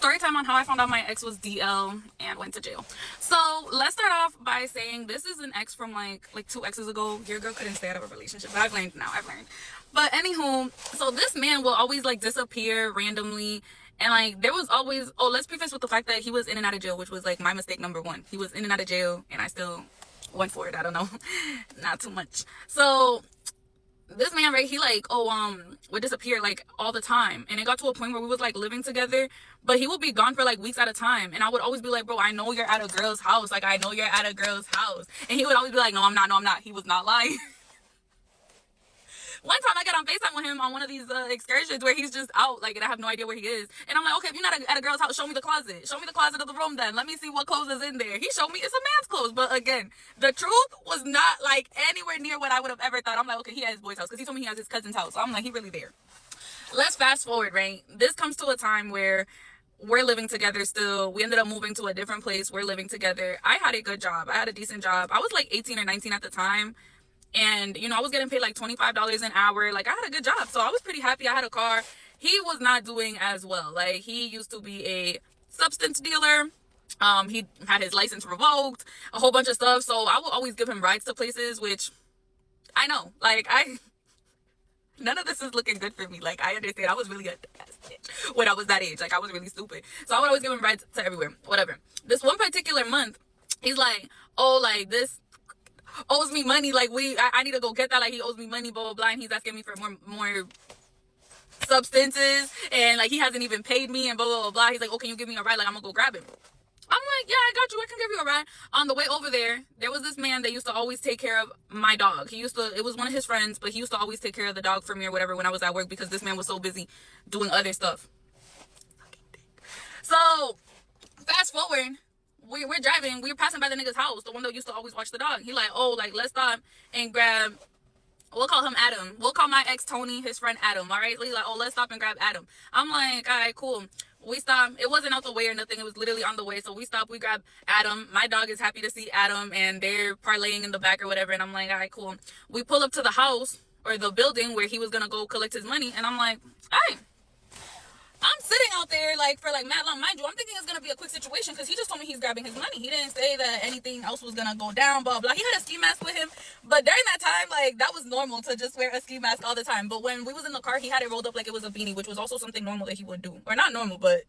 Story time on how I found out my ex was DL and went to jail. So let's start off by saying this is an ex from like 2 exes ago. Your girl couldn't stay out of a relationship. I've learned now. I've learned. But anywho, so this man will always like disappear randomly. And like there was always, oh, let's preface with the fact that he was in and out of jail, which was like my mistake number one. He was in and out of jail and I still went for it. I don't know. Not too much. So this man, right, he like would disappear like all the time, and it got to a point where we was like living together, but he would be gone for like weeks at a time, and I would always be like, bro, I know you're at a girl's house, like I know you're at a girl's house, and he would always be like, no, I'm not, no, I'm not. He was not lying. One time I got on FaceTime with him on one of these excursions where he's just out, like, and I have no idea where he is. And I'm like, okay, if you're not at a girl's house, show me the closet. Show me the closet of the room then. Let me see what clothes is in there. He showed me it's a man's clothes. But again, the truth was not, like, anywhere near what I would have ever thought. I'm like, okay, he has his boy's house because he told me he has his cousin's house. So I'm like, he really there. Let's fast forward, right? This comes to a time where we're living together still. We ended up moving to a different place. We're living together. I had a good job. I had a decent job. I was like 18 or 19 at the time. And, you know, I was getting paid like $25 an hour. Like, I had a good job. So I was pretty happy. I had a car. He was not doing as well. Like, he used to be a substance dealer. He had his license revoked, a whole bunch of stuff. So I would always give him rides to places, which I know, like, none of this is looking good for me. Like, I understand. I was really a bitch when I was that age. Like, I was really stupid. So I would always give him rides to everywhere, whatever. This one particular month, he's like, oh, like, this owes me money, like I need to go get that, like he owes me money, blah blah blah, and he's asking me for more substances, and like he hasn't even paid me, and blah blah blah blah. He's like, oh, can you give me a ride? Like, I'm gonna go grab him. I'm like, yeah, I got you, I can give you a ride. On the way over there was this man that used to always take care of my dog. It was one of his friends, but he used to always take care of the dog for me or whatever when I was at work, because this man was so busy doing other stuff. So fast forward, we're driving, we're passing by the nigga's house, the one that used to always watch the dog. He like, oh, like, let's stop and grab, we'll call him Adam. We'll call my ex Tony, his friend Adam, all right? He like, oh, let's stop and grab Adam. I'm like, all right, cool. We stop. It wasn't out the way or nothing. It was literally on the way. So we stop, we grab Adam. My dog is happy to see Adam, and they're parlaying in the back or whatever. And I'm like, all right, cool. We pull up to the house or the building where he was going to go collect his money. And I'm like, all right. I'm sitting out there like for like mad long, mind you. I'm thinking it's gonna be a quick situation because he just told me he's grabbing his money. He didn't say that anything else was gonna go down, blah blah. He had a ski mask with him, but during that time, like, that was normal to just wear a ski mask all the time. But when we was in the car, he had it rolled up like it was a beanie, which was also something normal that he would do, or not normal, but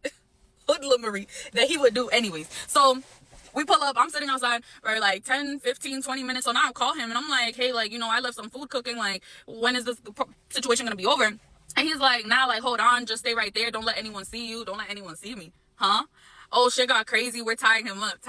hoodlummery that he would do anyways. So we pull up, I'm sitting outside for like 10, 15, 20 minutes. So now I call him and I'm like, hey, like, you know, I left some food cooking. Like, when is this situation gonna be over? And he's like, nah, like, hold on, just stay right there. Don't let anyone see you. Don't let anyone see me. Huh? Oh, shit got crazy. We're tying him up.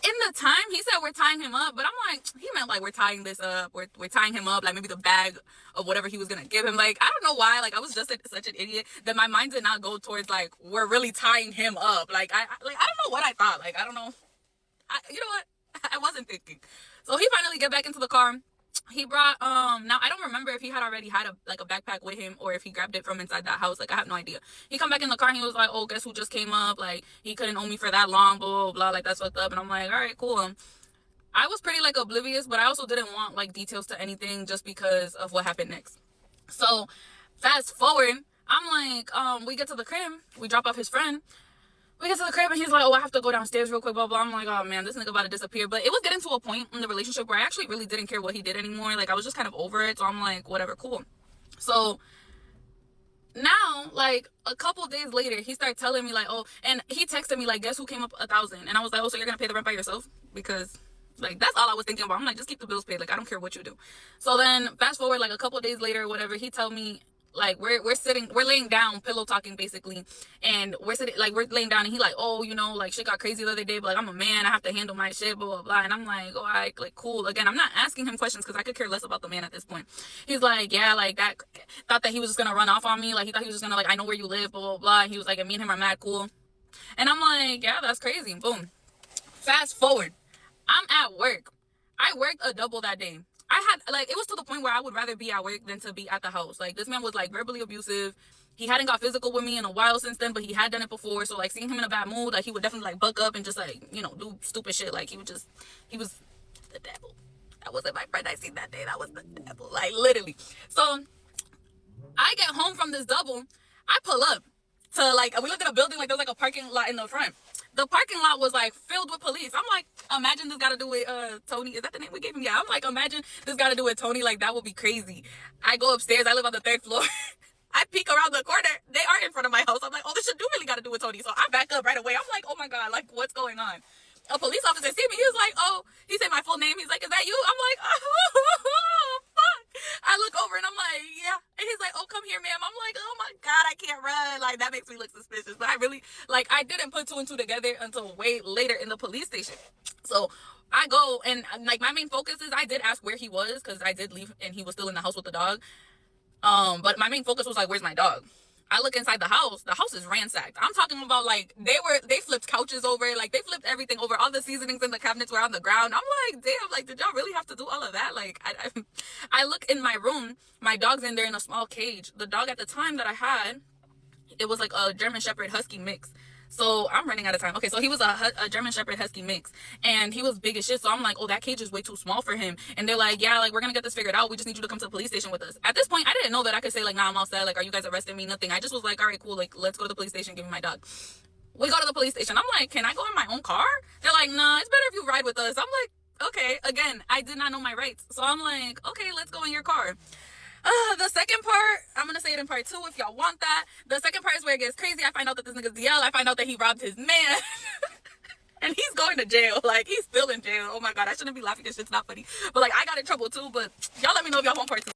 In the time, he said we're tying him up, but I'm like, he meant like we're tying this up. We're tying him up, like maybe the bag of whatever he was going to give him. Like, I don't know why. Like, I was just such an idiot that my mind did not go towards, like, we're really tying him up. Like, I don't know what I thought. Like, I don't know. You know what? I wasn't thinking. So he finally get back into the car. He brought now I don't remember if he had already had a backpack with him or if he grabbed it from inside that house. Like, I have no idea. He come back in the car and he was like, oh, guess who just came up? Like, he couldn't owe me for that long, blah blah blah. Like, that's fucked up. And I'm like, all right, cool. I was pretty like oblivious, but I also didn't want like details to anything just because of what happened next. So fast forward, I'm like, we get to the crib, we drop off his friend. We get to the crib and he's like, oh, I have to go downstairs real quick, blah, blah. I'm like, oh, man, this nigga about to disappear. But it was getting to a point in the relationship where I actually really didn't care what he did anymore. Like, I was just kind of over it. So I'm like, whatever, cool. So now, like, a couple days later, he started telling me, like, oh, and he texted me, like, guess who came up 1,000? And I was like, oh, so you're going to pay the rent by yourself? Because, like, that's all I was thinking about. I'm like, just keep the bills paid. Like, I don't care what you do. So then fast forward, like, a couple days later or whatever, he told me, like, we're laying down, pillow talking basically, and we're laying down, and he like, oh, you know, like, shit got crazy the other day, but like, I'm a man, I have to handle my shit, blah blah blah. And I'm like, oh, all right, like, cool. Again, I'm not asking him questions because I could care less about the man at this point. He's like, yeah, like, that thought that he was just gonna run off on me, like, he thought he was just gonna, like, I know where you live, blah blah blah. And he was like, and me and him are mad cool. And I'm like, yeah, that's crazy. Boom. Fast forward, I'm at work. I worked a double that day. I had, like, it was to the point where I would rather be at work than to be at the house. Like, this man was, like, verbally abusive. He hadn't got physical with me in a while since then, but he had done it before. So, like, seeing him in a bad mood, like, he would definitely, like, buck up and just, like, you know, do stupid shit. Like, he was the devil. That wasn't my friend I seen that day. That was the devil. Like, literally. So, I get home from this double. I pull up to like, we looked at a building, like there was like a parking lot in the front. The parking lot was like filled with police. I'm like, imagine this got to do with Tony. Is that the name we gave him? Yeah. I'm like, imagine this got to do with Tony. Like that would be crazy. I go upstairs. I live on the 3rd floor. I peek around the corner. They are in front of my house. I'm like, oh, this shit do really got to do with Tony. So I back up right away. I'm like, oh my God, like what's going on? A police officer see me. He was like, oh, he said my full name. He's like, is that you? I'm like, oh, fuck. I look over and I'm like, yeah. And he's like, oh, come here, ma'am. I'm like, oh my God, I can't run. Like that makes me look suspicious. But I really, like, I didn't put 2 and 2 together until way later in the police station. So I go and like my main focus is I did ask where he was because I did leave and he was still in the house with the dog. But my main focus was like, where's my dog? I look inside the house is ransacked. I'm talking about like they flipped couches over, like they flipped everything over. All the seasonings in the cabinets were on the ground. I'm like, damn, like did y'all really have to do all of that? Like I look in my room, my dog's in there in a small cage. The dog at the time that I had, it was like a German Shepherd Husky mix. So I'm running out of time. Okay, so he was a German Shepherd Husky mix, and he was big as shit. So I'm like, oh, that cage is way too small for him. And they're like, yeah, like we're gonna get this figured out. We just need you to come to the police station with us. At this point, I didn't know that I could say like, nah, I'm all set. Like, are you guys arresting me? Nothing. I just was like, all right, cool. Like, let's go to the police station. Give me my dog. We go to the police station. I'm like, can I go in my own car? They're like, nah, it's better if you ride with us. I'm like, okay. Again, I did not know my rights, so I'm like, okay, let's go in your car. The second part, I'm gonna say it in part 2 if y'all want that. The second part is where it gets crazy. I find out that this nigga's DL. I find out that he robbed his man. And he's going to jail. Like, he's still in jail. Oh my God, I shouldn't be laughing. This shit's not funny. But like, I got in trouble too. But y'all let me know if y'all want part 2.